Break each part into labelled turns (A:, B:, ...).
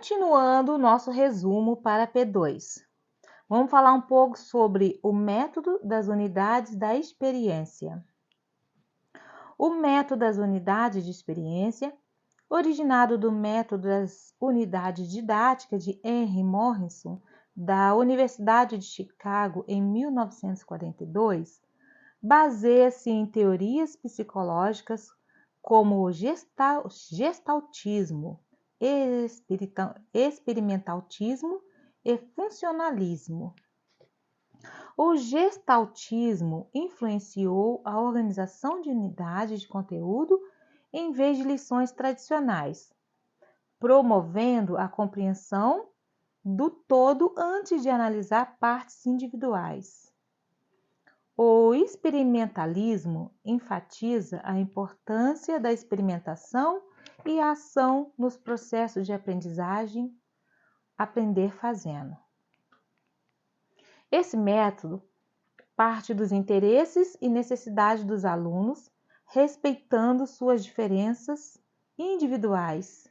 A: Continuando o nosso resumo para P2. Vamos falar um pouco sobre o método das unidades da experiência. O método das unidades de experiência, originado do método das unidades didáticas de Henry Morrison, da Universidade de Chicago, em 1942, baseia-se em teorias psicológicas como o gestaltismo, experimentalismo e funcionalismo. O gestaltismo influenciou a organização de unidades de conteúdo em vez de lições tradicionais, promovendo a compreensão do todo antes de analisar partes individuais. O experimentalismo enfatiza a importância da experimentação e a ação nos processos de aprendizagem, aprender fazendo. Esse método parte dos interesses e necessidades dos alunos, respeitando suas diferenças individuais.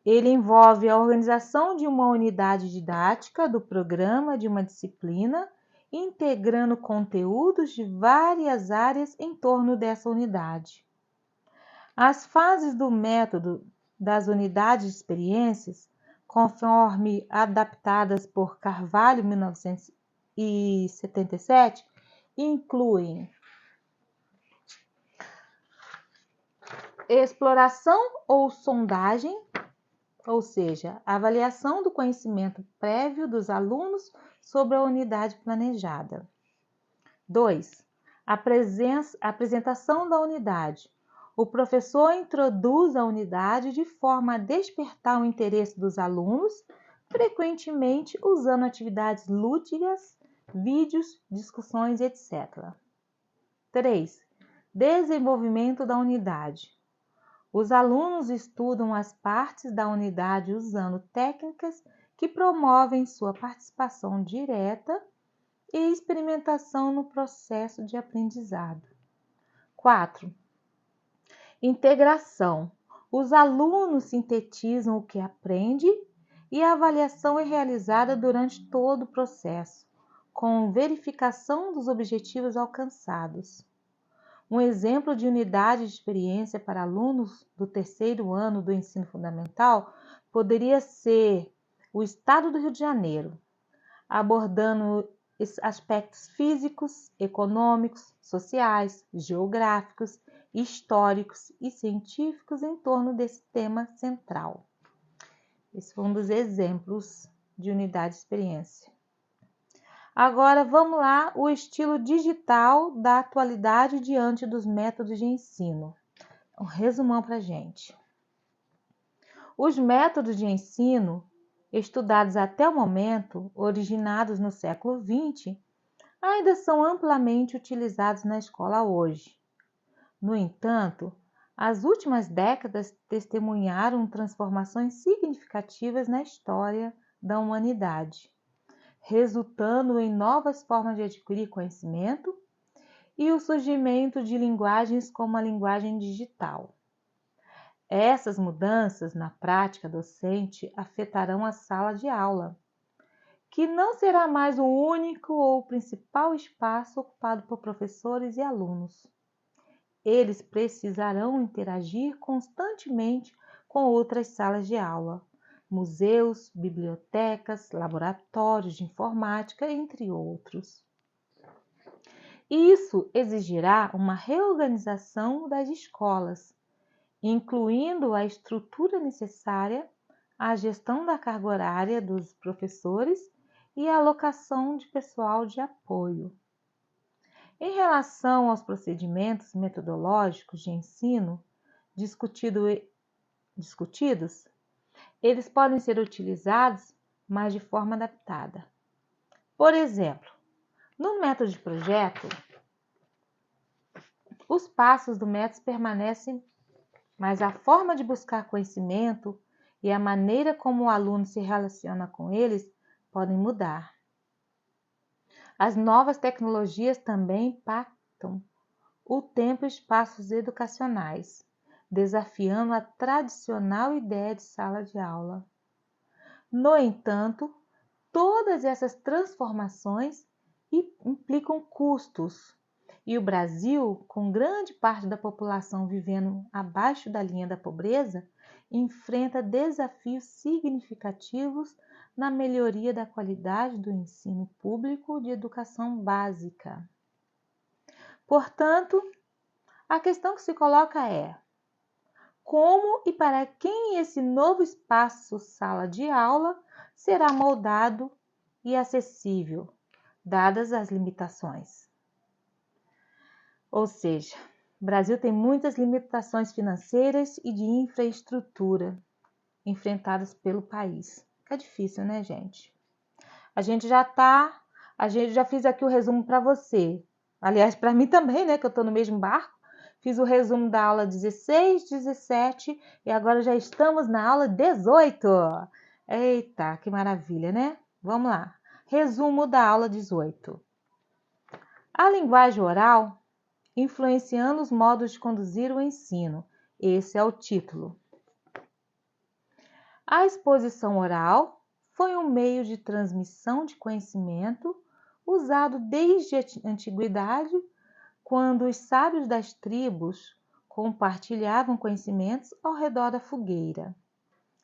A: Ele envolve a organização de uma unidade didática do programa de uma disciplina, integrando conteúdos de várias áreas em torno dessa unidade. As fases do método das unidades de experiências, conforme adaptadas por Carvalho, 1977, incluem exploração ou sondagem, ou seja, avaliação do conhecimento prévio dos alunos sobre a unidade planejada. 2. Apresentação da unidade. O professor introduz a unidade de forma a despertar o interesse dos alunos, frequentemente usando atividades lúdicas, vídeos, discussões, etc. 3. Desenvolvimento da unidade. Os alunos estudam as partes da unidade usando técnicas que promovem sua participação direta e experimentação no processo de aprendizado. 4. Integração. Os alunos sintetizam o que aprende e a avaliação é realizada durante todo o processo, com verificação dos objetivos alcançados. Um exemplo de unidade de experiência para alunos do terceiro ano do ensino fundamental poderia ser o Estado do Rio de Janeiro, abordando aspectos físicos, econômicos, sociais, geográficos, históricos e científicos em torno desse tema central. Esse foi um dos exemplos de unidade de experiência. Agora vamos lá, o estilo digital da atualidade diante dos métodos de ensino. Um resumão para a gente. Os métodos de ensino estudados até o momento, originados no século XX, ainda são amplamente utilizados na escola hoje. No entanto, as últimas décadas testemunharam transformações significativas na história da humanidade, resultando em novas formas de adquirir conhecimento e o surgimento de linguagens como a linguagem digital. Essas mudanças na prática docente afetarão a sala de aula, que não será mais o único ou o principal espaço ocupado por professores e alunos. Eles precisarão interagir constantemente com outras salas de aula, museus, bibliotecas, laboratórios de informática, entre outros. Isso exigirá uma reorganização das escolas, incluindo a estrutura necessária, a gestão da carga horária dos professores e a alocação de pessoal de apoio. Em relação aos procedimentos metodológicos de ensino discutidos, eles podem ser utilizados, mas de forma adaptada. Por exemplo, no método de projeto, os passos do método permanecem, mas a forma de buscar conhecimento e a maneira como o aluno se relaciona com eles podem mudar. As novas tecnologias também impactam o tempo e espaços educacionais, desafiando a tradicional ideia de sala de aula. No entanto, todas essas transformações implicam custos, e o Brasil, com grande parte da população vivendo abaixo da linha da pobreza, enfrenta desafios significativos na melhoria da qualidade do ensino público de educação básica. Portanto, a questão que se coloca é: como e para quem esse novo espaço sala de aula será moldado e acessível, dadas as limitações? Ou seja, o Brasil tem muitas limitações financeiras e de infraestrutura enfrentadas pelo país. É difícil, né, gente? A gente já fiz aqui o resumo para você. Aliás, para mim também, né, que eu estou no mesmo barco. Fiz o resumo da aula 16, 17 e agora já estamos na aula 18. Eita, que maravilha, né? Vamos lá. Resumo da aula 18. A linguagem oral influenciando os modos de conduzir o ensino. Esse é o título. A exposição oral foi um meio de transmissão de conhecimento usado desde a antiguidade, quando os sábios das tribos compartilhavam conhecimentos ao redor da fogueira.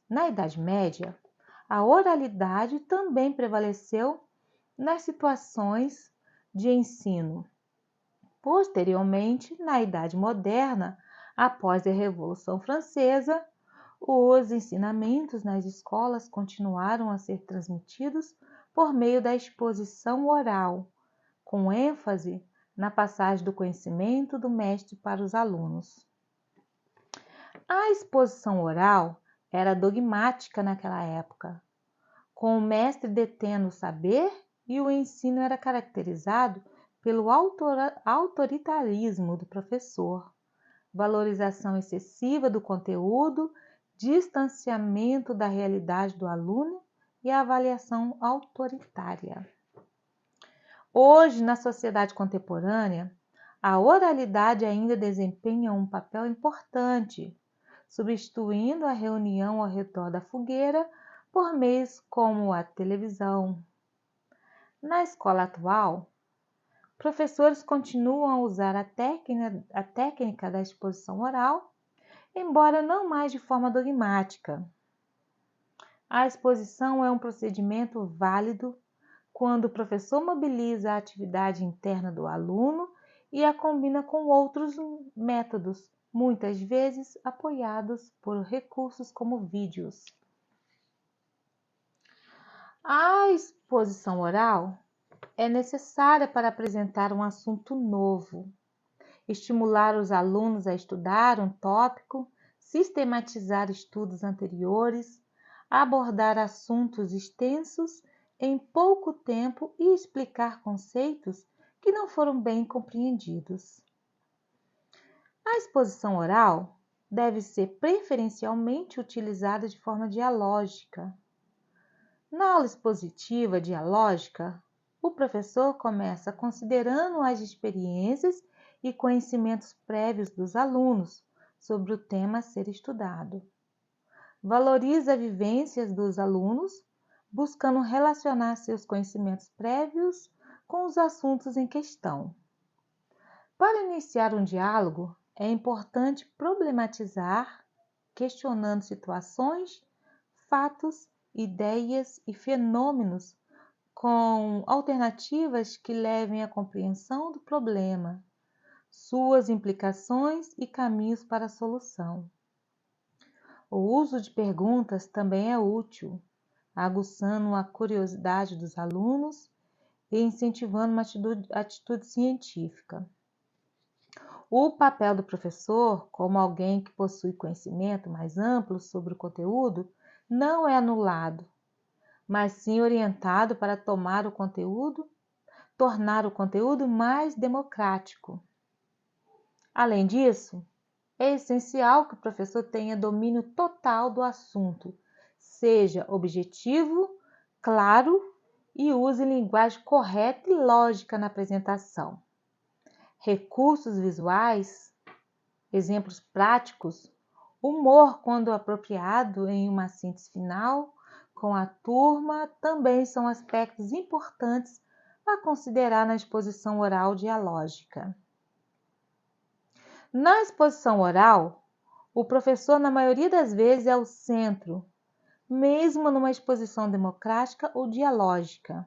A: Na Idade Média, a oralidade também prevaleceu nas situações de ensino. Posteriormente, na Idade Moderna, após a Revolução Francesa, os ensinamentos nas escolas continuaram a ser transmitidos por meio da exposição oral, com ênfase na passagem do conhecimento do mestre para os alunos. A exposição oral era dogmática naquela época, com o mestre detendo o saber, e o ensino era caracterizado pelo autoritarismo do professor, valorização excessiva do conteúdo, distanciamento da realidade do aluno e avaliação autoritária. Hoje, na sociedade contemporânea, a oralidade ainda desempenha um papel importante, substituindo a reunião ao redor da fogueira por meios como a televisão. Na escola atual, professores continuam a usar a técnica da exposição oral, embora não mais de forma dogmática. A exposição é um procedimento válido quando o professor mobiliza a atividade interna do aluno e a combina com outros métodos, muitas vezes apoiados por recursos como vídeos. A exposição oral é necessária para apresentar um assunto novo, estimular os alunos a estudar um tópico, sistematizar estudos anteriores, abordar assuntos extensos em pouco tempo e explicar conceitos que não foram bem compreendidos. A exposição oral deve ser preferencialmente utilizada de forma dialógica. Na aula expositiva dialógica, o professor começa considerando as experiências e conhecimentos prévios dos alunos sobre o tema a ser estudado. Valoriza as vivências dos alunos, buscando relacionar seus conhecimentos prévios com os assuntos em questão. Para iniciar um diálogo, é importante problematizar, questionando situações, fatos, ideias e fenômenos com alternativas que levem à compreensão do problema, suas implicações e caminhos para a solução. O uso de perguntas também é útil, aguçando a curiosidade dos alunos e incentivando uma atitude científica. O papel do professor, como alguém que possui conhecimento mais amplo sobre o conteúdo, não é anulado, mas sim orientado para tornar o conteúdo mais democrático. Além disso, é essencial que o professor tenha domínio total do assunto, seja objetivo, claro e use linguagem correta e lógica na apresentação. Recursos visuais, exemplos práticos, humor quando apropriado em uma síntese final, com a turma também são aspectos importantes a considerar na exposição oral dialógica. Na exposição oral, o professor, na maioria das vezes, é o centro, mesmo numa exposição democrática ou dialógica.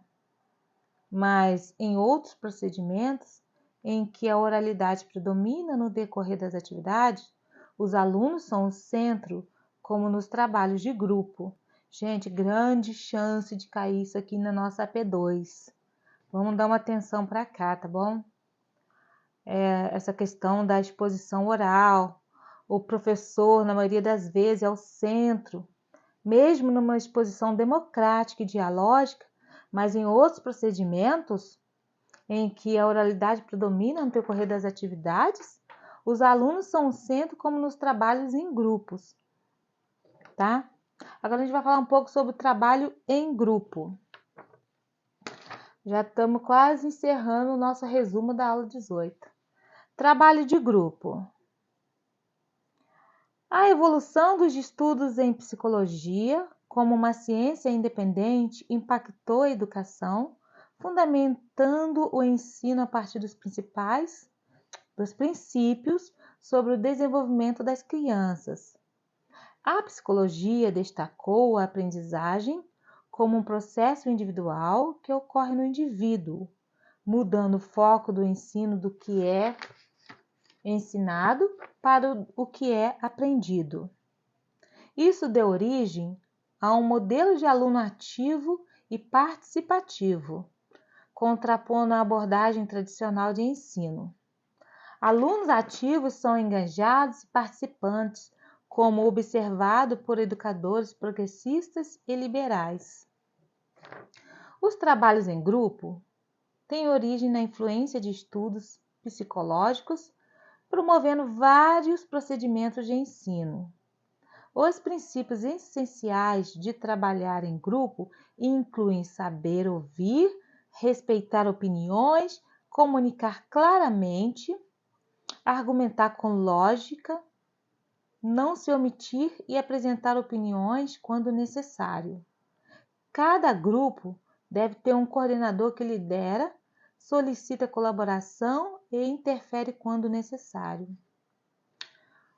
A: Mas, em outros procedimentos, em que a oralidade predomina no decorrer das atividades, os alunos são o centro, como nos trabalhos de grupo. Gente, grande chance de cair isso aqui na nossa AP2. Vamos dar uma atenção para cá, tá bom? Essa questão da exposição oral. O professor, na maioria das vezes, é o centro, mesmo numa exposição democrática e dialógica, mas em outros procedimentos, em que a oralidade predomina no decorrer das atividades, os alunos são o centro, como nos trabalhos em grupos, tá? Agora a gente vai falar um pouco sobre o trabalho em grupo. Já estamos quase encerrando o nosso resumo da aula 18. Trabalho de grupo. A evolução dos estudos em psicologia, como uma ciência independente, impactou a educação, fundamentando o ensino a partir dos princípios sobre o desenvolvimento das crianças. A psicologia destacou a aprendizagem como um processo individual que ocorre no indivíduo, mudando o foco do ensino do que é ensinado para o que é aprendido. Isso deu origem a um modelo de aluno ativo e participativo, contrapondo a abordagem tradicional de ensino. Alunos ativos são engajados e participantes, como observado por educadores progressistas e liberais. Os trabalhos em grupo têm origem na influência de estudos psicológicos, promovendo vários procedimentos de ensino. Os princípios essenciais de trabalhar em grupo incluem saber ouvir, respeitar opiniões, comunicar claramente, argumentar com lógica, não se omitir e apresentar opiniões quando necessário. Cada grupo deve ter um coordenador que lidera, solicita colaboração e interfere quando necessário.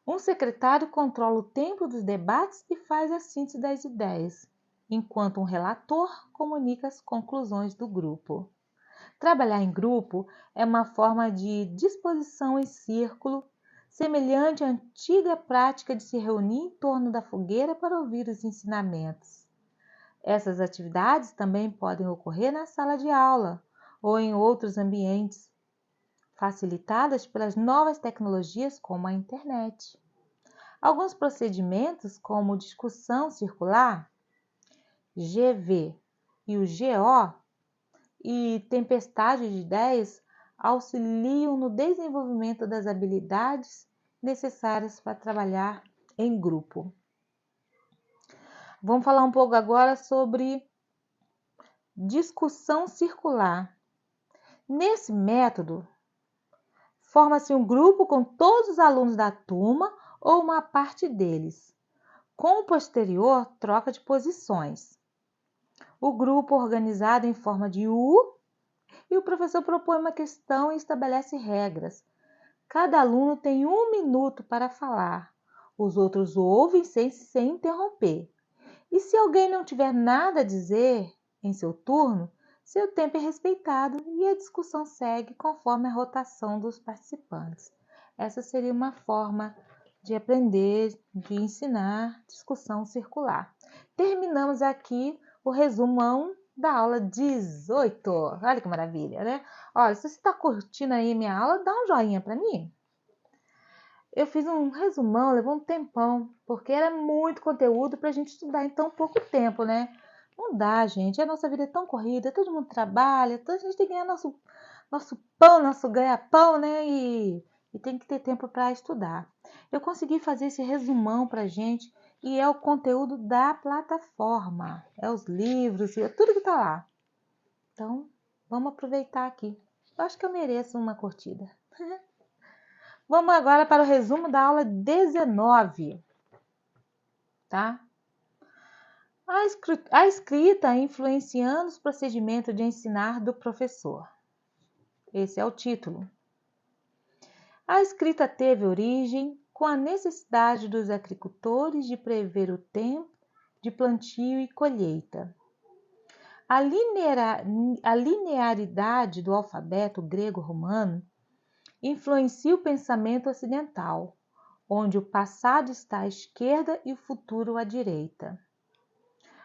A: Um secretário controla o tempo dos debates e faz a síntese das ideias, enquanto um relator comunica as conclusões do grupo. Trabalhar em grupo é uma forma de disposição em círculo, semelhante à antiga prática de se reunir em torno da fogueira para ouvir os ensinamentos. Essas atividades também podem ocorrer na sala de aula ou em outros ambientes, facilitadas pelas novas tecnologias como a internet. Alguns procedimentos, como discussão circular, GV e o GO, e tempestade de ideias, auxiliam no desenvolvimento das habilidades necessárias para trabalhar em grupo. Vamos falar um pouco agora sobre discussão circular. Nesse método, forma-se um grupo com todos os alunos da turma ou uma parte deles, com posterior troca de posições. O grupo organizado em forma de U, e o professor propõe uma questão e estabelece regras. Cada aluno tem 1 minuto para falar. Os outros ouvem sem interromper. E se alguém não tiver nada a dizer em seu turno, seu tempo é respeitado e a discussão segue conforme a rotação dos participantes. Essa seria uma forma de aprender, de ensinar discussão circular. Terminamos aqui o resumão da aula 18. Olha que maravilha, né? Olha, se você está curtindo aí minha aula, dá um joinha para mim. Eu fiz um resumão, levou um tempão, porque era muito conteúdo para a gente estudar em tão pouco tempo, né? Não dá, gente. A nossa vida é tão corrida, todo mundo trabalha, então a gente tem que ganhar nosso pão, nosso ganha-pão, né? E tem que ter tempo para estudar. Eu consegui fazer esse resumão para a gente e é o conteúdo da plataforma. É os livros, é tudo que está lá. Então, vamos aproveitar aqui. Eu acho que eu mereço uma curtida. Vamos agora para o resumo da aula 19, tá? A escrita influenciando os procedimentos de ensinar do professor. Esse é o título. A escrita teve origem com a necessidade dos agricultores de prever o tempo de plantio e colheita. A linearidade do alfabeto grego-romano influencia o pensamento ocidental, onde o passado está à esquerda e o futuro à direita.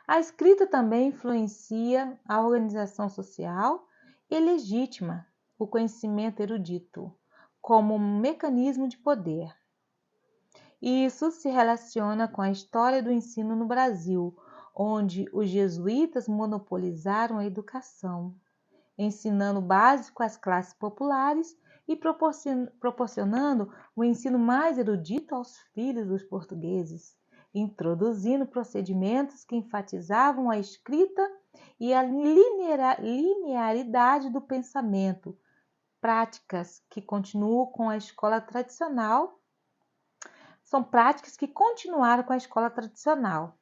A: A escrita também influencia a organização social e legitima o conhecimento erudito como um mecanismo de poder. Isso se relaciona com a história do ensino no Brasil, onde os jesuítas monopolizaram a educação, ensinando o básico às classes populares e proporcionando o ensino mais erudito aos filhos dos portugueses, introduzindo procedimentos que enfatizavam a escrita e a linearidade do pensamento, práticas que continuam com a escola tradicional. São práticas que continuaram com a escola tradicional,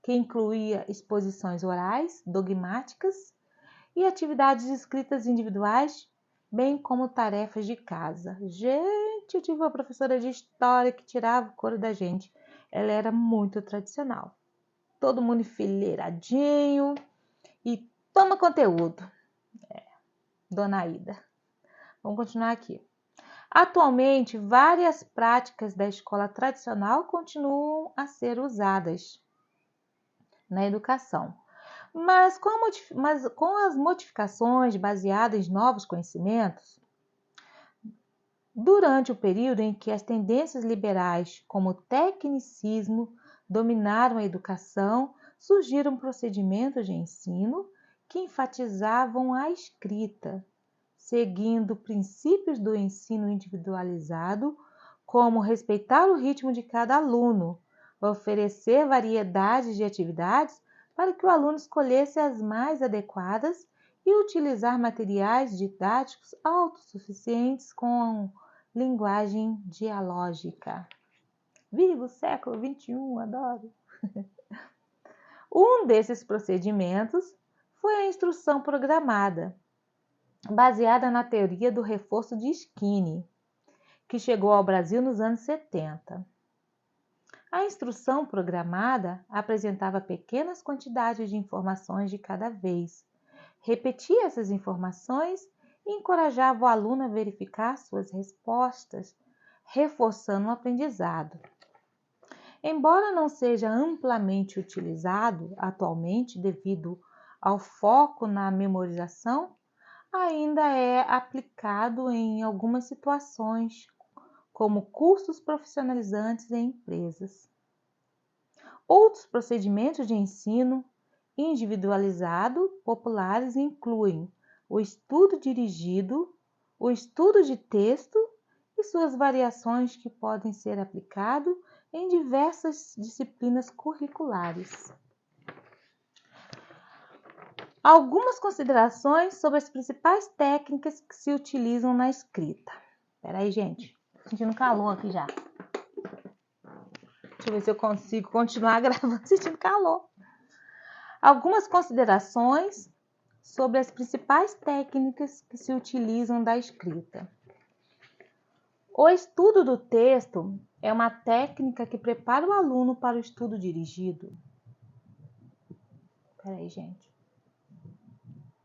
A: que incluía exposições orais, dogmáticas e atividades escritas individuais, bem como tarefas de casa. Gente, eu tive uma professora de história que tirava o couro da gente. Ela era muito tradicional. Todo mundo enfileiradinho e toma conteúdo. Dona Aida. Vamos continuar aqui. Atualmente, várias práticas da escola tradicional continuam a ser usadas na educação, mas com as modificações baseadas em novos conhecimentos, durante o período em que as tendências liberais, como o tecnicismo, dominaram a educação, surgiram procedimentos de ensino que enfatizavam a escrita, seguindo princípios do ensino individualizado, como respeitar o ritmo de cada aluno, oferecer variedades de atividades para que o aluno escolhesse as mais adequadas e utilizar materiais didáticos autossuficientes com linguagem dialógica. Viva o século XXI, adoro! Um desses procedimentos foi a instrução programada, baseada na teoria do reforço de Skinner, que chegou ao Brasil nos anos 70. A instrução programada apresentava pequenas quantidades de informações de cada vez, repetia essas informações e encorajava o aluno a verificar suas respostas, reforçando o aprendizado. Embora não seja amplamente utilizado atualmente devido ao foco na memorização, ainda é aplicado em algumas situações, como cursos profissionalizantes em empresas. Outros procedimentos de ensino individualizado populares incluem o estudo dirigido, o estudo de texto e suas variações que podem ser aplicados em diversas disciplinas curriculares. Algumas considerações sobre as principais técnicas que se utilizam na escrita. Espera aí, gente. Tô sentindo calor aqui já. Deixa eu ver se eu consigo continuar gravando sentindo calor. Algumas considerações sobre as principais técnicas que se utilizam da escrita. O estudo do texto é uma técnica que prepara o aluno para o estudo dirigido. Espera aí, gente.